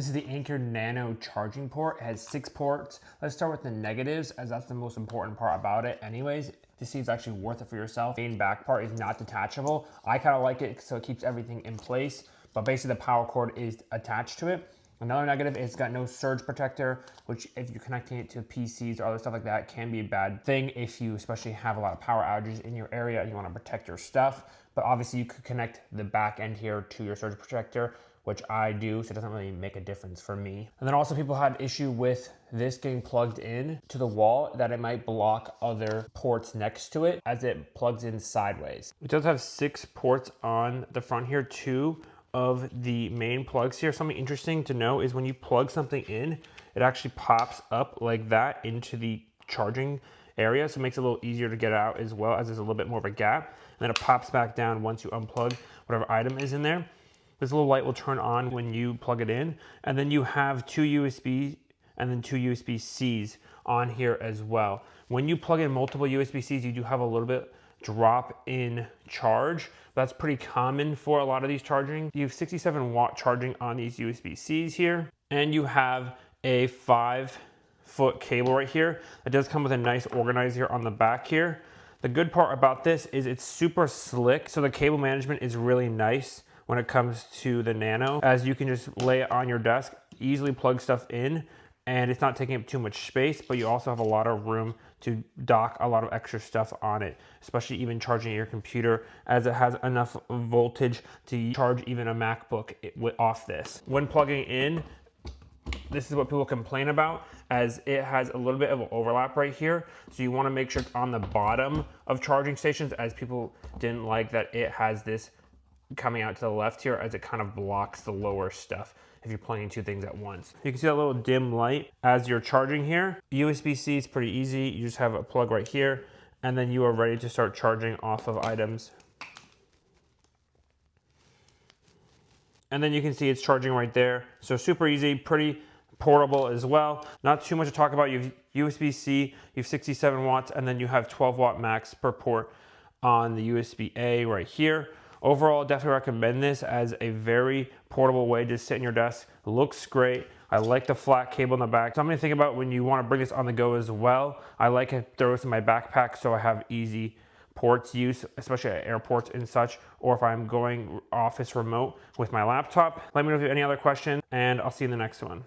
This is the Anker Nano charging port. It has 6 ports. Let's start with the negatives, as that's the most important part about it anyways, to see if it's actually worth it for yourself. The main back part is not detachable. I kind of like it so it keeps everything in place, but basically the power cord is attached to it. Another negative, it's got no surge protector, which if you're connecting it to PCs or other stuff like that, can be a bad thing if you especially have a lot of power outages in your area and you want to protect your stuff. But obviously you could connect the back end here to your surge protector, which I do, so it doesn't really make a difference for me. And then also people had issue with this getting plugged in to the wall, that it might block other ports next to it as it plugs in sideways. It does have 6 ports on the front here, 2 of the main plugs here. Something interesting to know is when you plug something in, it actually pops up like that into the charging area, so it makes it a little easier to get out, as well as there's a little bit more of a gap, and then it pops back down once you unplug whatever item is in there. This little light will turn on when you plug it in, and then you have 2 USB and then 2 USB-Cs on here as well. When you plug in multiple USB-Cs, you do have a little bit drop in charge. That's pretty common for a lot of these charging. You have 67 watt charging on these USB-Cs here, and you have a 5-foot cable right here. It does come with a nice organizer on the back here. The good part about this is it's super slick, so the cable management is really nice when it comes to the Nano, as you can just lay it on your desk, easily plug stuff in, and it's not taking up too much space, but you also have a lot of room to dock a lot of extra stuff on it, especially even charging your computer, as it has enough voltage to charge even a MacBook off this. When plugging in, this is what people complain about, as it has a little bit of an overlap right here. So you want to make sure it's on the bottom of charging stations, as people didn't like that it has this coming out to the left here, as it kind of blocks the lower stuff if you're plugging 2 things at once. You can see that little dim light as you're charging here. USB-C is pretty easy. You just have a plug right here, and then you are ready to start charging off of items. And then you can see it's charging right there. So super easy, pretty portable as well. Not too much to talk about. You have USB-C, you have 67 watts, and then you have 12 watt max per port on the USB-A right here. Overall, definitely recommend this as a very portable way to sit in your desk. It looks great. I like the flat cable in the back. Something to think about when you want to bring this on the go as well. I like to throw this in my backpack so I have easy ports use, especially at airports and such, or if I'm going office remote with my laptop. Let me know if you have any other questions, and I'll see you in the next one.